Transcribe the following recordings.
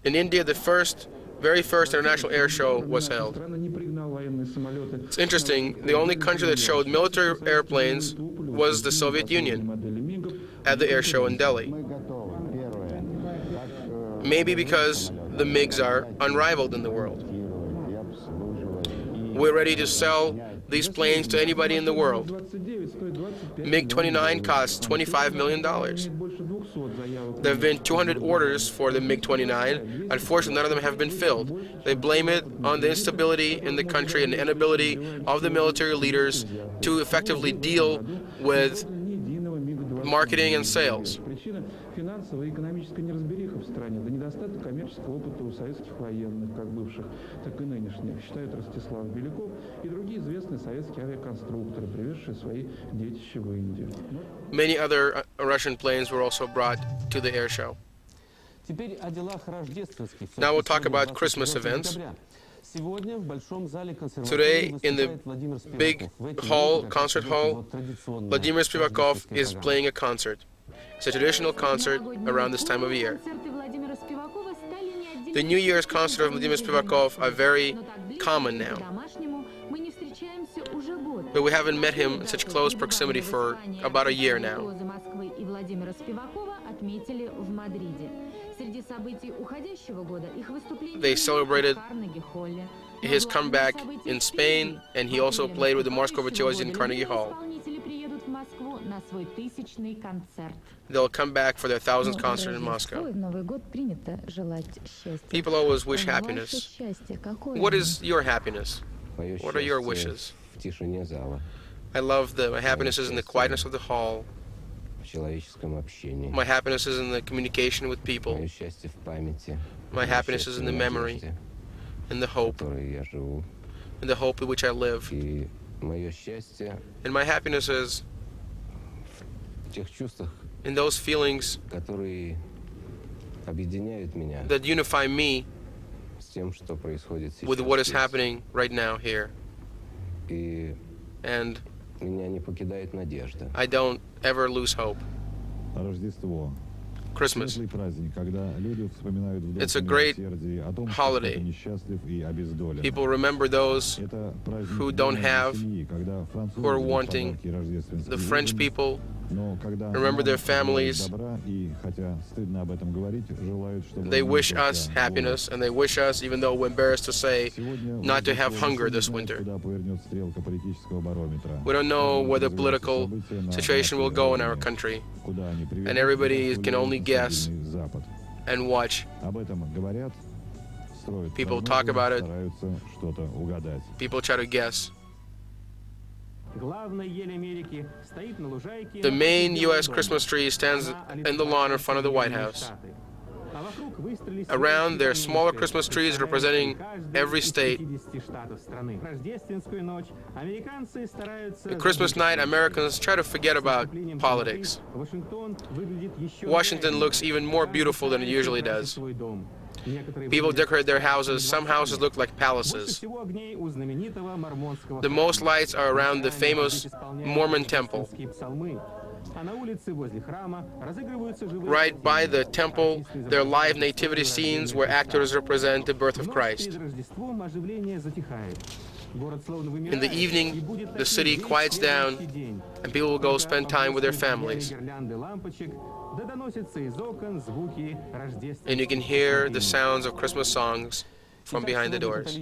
In India, the very first international air show was held. It's interesting, the only country that showed military airplanes was the Soviet Union at the air show in Delhi. Maybe because the MiGs are unrivaled in the world. We're ready to sell these planes to anybody in the world. MiG-29 costs $25 million. There have been 200 orders for the MiG-29. Unfortunately, none of them have been filled. They blame it on the instability in the country and the inability of the military leaders to effectively deal with marketing and sales. Финансово-экономическая неразбериха в стране, да недостаток коммерческого опыта у советских военных, как бывших, так и нынешних, считают Ростислав Беляков и другие известные советские авиаконструкторы, привезшие свои детища в Индию. Many other Russian planes were also brought to the air show. Now we'll talk about Christmas events. Today, in the big hall, concert hall, Vladimir Spivakov is playing a concert. It's a traditional concert around this time of year. The New Year's concert of Vladimir Spivakov are very common now. But we haven't met him in such close proximity for about a year now. They celebrated his comeback in Spain, and he also played with the Moscow Virtuosi in Carnegie Hall. They'll come back for their 1000th concert in Moscow. People always wish happiness. What is your happiness? What are your wishes? I love my happiness is in the quietness of the hall. My happiness is in the communication with people. My happiness is in the memory, in the hope, in the hope in which I live. And my happiness is in those feelings that unify me with what is happening right now here. And I don't ever lose hope. Christmas. It's a great holiday. People remember those who don't have, who are wanting. The French people remember their families. They wish us happiness, and they wish us, even though we're embarrassed to say, not to have hunger this winter. We don't know where the political situation will go in our country, and everybody can only guess and watch. People talk about it. People try to guess. The main U.S. Christmas tree stands in the lawn in front of the White House. Around, there are smaller Christmas trees representing every state. At Christmas night, Americans try to forget about politics. Washington looks even more beautiful than it usually does. People decorate their houses. Some houses look like palaces. The most lights are around the famous Mormon temple. Right by the temple, there are live nativity scenes where actors represent the birth of Christ. In the evening, the city quiets down, and people will go spend time with their families. And you can hear the sounds of Christmas songs from behind the doors.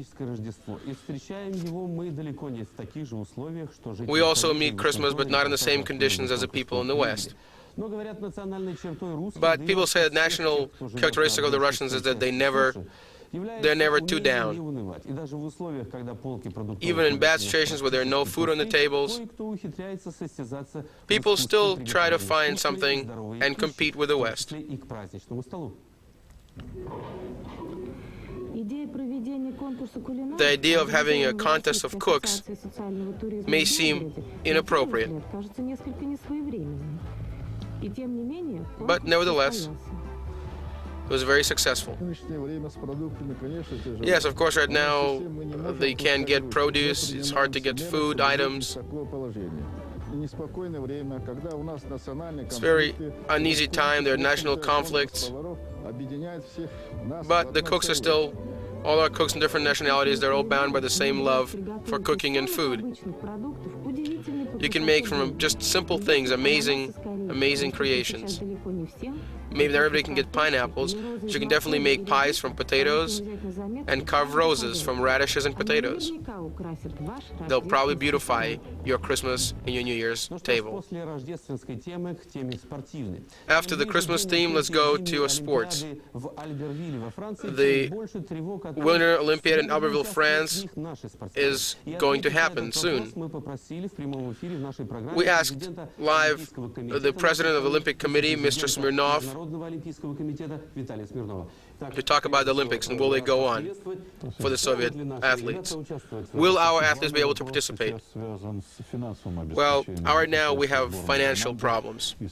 We also meet Christmas, but not in the same conditions as the people in the West. But people say the national characteristic of the Russians is that they're never too down. Even in bad situations where there are no food on the tables, people still try to find something and compete with the West. The idea of having a contest of cooks may seem inappropriate, but nevertheless, it was very successful. Yes, of course, right now they can't get produce, it's hard to get food items. It's a very uneasy time, there are national conflicts. But the cooks are still, all our cooks in different nationalities, they're all bound by the same love for cooking and food. You can make from just simple things amazing creations. Maybe not everybody can get pineapples, but you can definitely make pies from potatoes and carve roses from radishes and potatoes. They'll probably beautify your Christmas and your New Year's table. After the Christmas theme, let's go to sports. The Winter Olympiad in Albertville, France is going to happen soon. We asked live the president of the Olympic Committee, Mr. Smirnov, to talk about the Olympics and will they go on for the Soviet athletes. Will our athletes be able to participate? Well, right now we have financial problems. A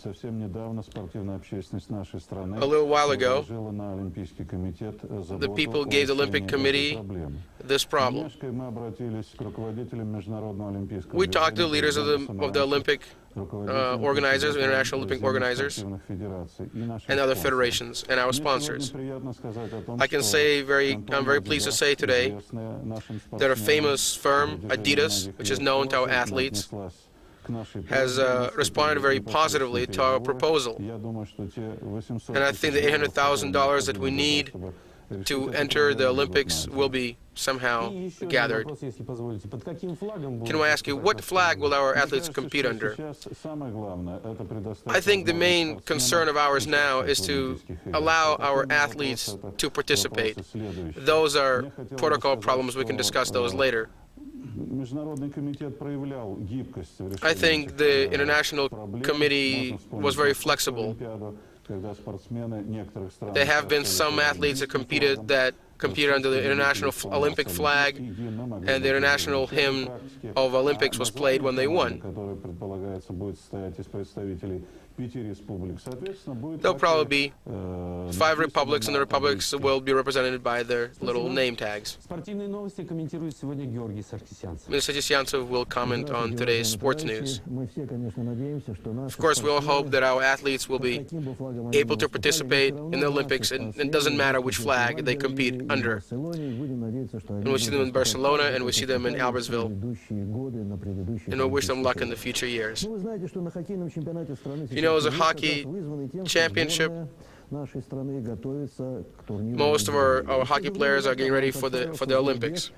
little while ago, the people gave the Olympic Committee this problem. We talked to the leaders of the Olympic organizers, international Olympic organizers, and other federations, and our sponsors. I can say I'm very pleased to say today that a famous firm, Adidas, which is known to our athletes, has responded very positively to our proposal. And I think the $800,000 that we need to enter the Olympics will be somehow gathered. Can I ask you, what flag will our athletes compete under? I think the main concern of ours now is to allow our athletes to participate. Those are protocol problems. We can discuss those later. I think the International Committee was very flexible. There have been some athletes that competed under the International Olympic flag, and the international hymn of Olympics was played when they won. There'll probably be 5 republics, and the republics will be represented by their little name tags. Mr. Sarkisyantsov will comment on today's sports news. Of course, we all hope that our athletes will be able to participate in the Olympics, and it doesn't matter which flag they compete under. And we see them in Barcelona, and we see them in Albertville. And we wish them luck in the future years. You know, as a hockey championship, most of our hockey players are getting ready for the Olympics.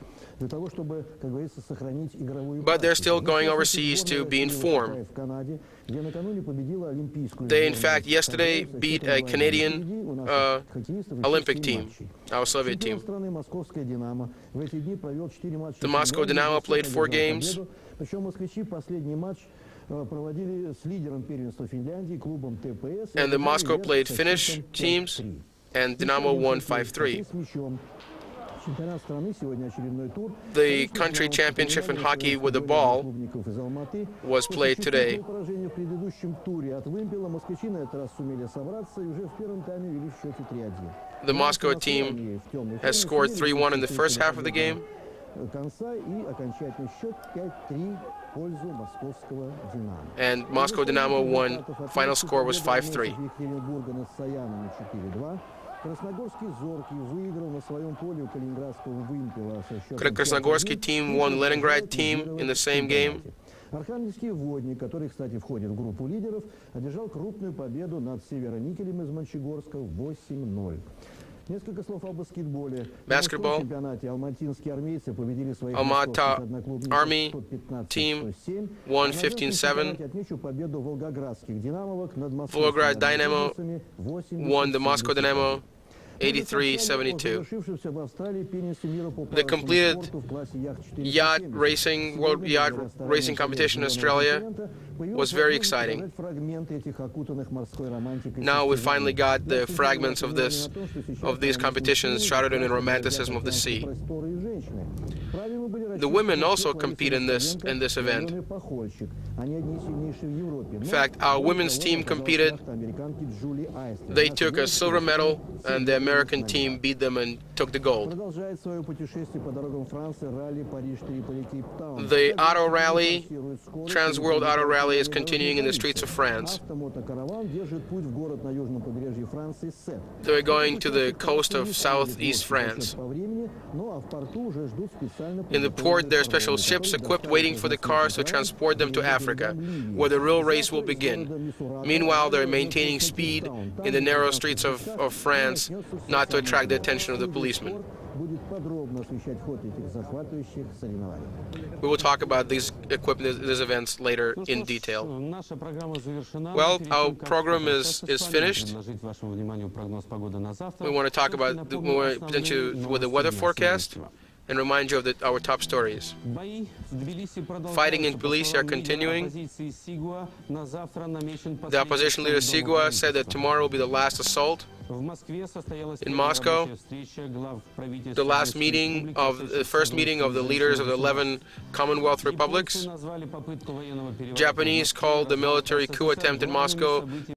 But they're still going overseas to be in form. They, in fact, yesterday beat a Canadian Olympic team, our Soviet team. The Moscow Dynamo played 4 games. And the Moscow played Finnish teams, and Dynamo won 5-3. The country championship in hockey with the ball was played today. The Moscow team has scored 3-1 in the first half of the game. And Moscow Dynamo won. Final score was 5-3. Krasnogorsky team won Leningrad team in the same game. Архангельский водник, который, кстати, входит в группу лидеров, одержал крупную победу над Североникелем из Мончегорска 8-0. Несколько слов о баскетболе. Basketball. Almaty Army team won 15-7. Volgograd Dynamo won the Moscow Dynamo 83-72. The completed World Yacht Racing competition in Australia was very exciting. Now we finally got the fragments of these competitions shrouded in the romanticism of the sea. The women also compete in this event. In fact, our women's team competed. They took a silver medal, and the American team beat them in took the gold. Продолжает свое путешествие по дорогам Франции ралли Париж-Триполи-Кейптаун. The auto rally, Trans-World Auto Rally, is continuing in the streets of France. Автомотокараван держит путь в город на южном побережье Франции Сет. They're going to the coast of southeast France. По времени, но а в порту уже ждут специально In the port, there are special ships equipped waiting for the cars to transport them to Africa, where the real race will begin. Meanwhile, they're maintaining speed in the narrow streets of France, not to attract the attention of the policemen. будет подробно освещать ход этих захватывающих соревнований. We will talk about these events later in detail. Well, our program is finished. We want to talk about with the weather forecast and remind you of our top stories. Fighting in Tbilisi are continuing. The opposition leader Sigua said that tomorrow will be the last assault. In Moscow, the first meeting of the leaders of the 11 Commonwealth republics. Japanese called the military coup attempt in Moscow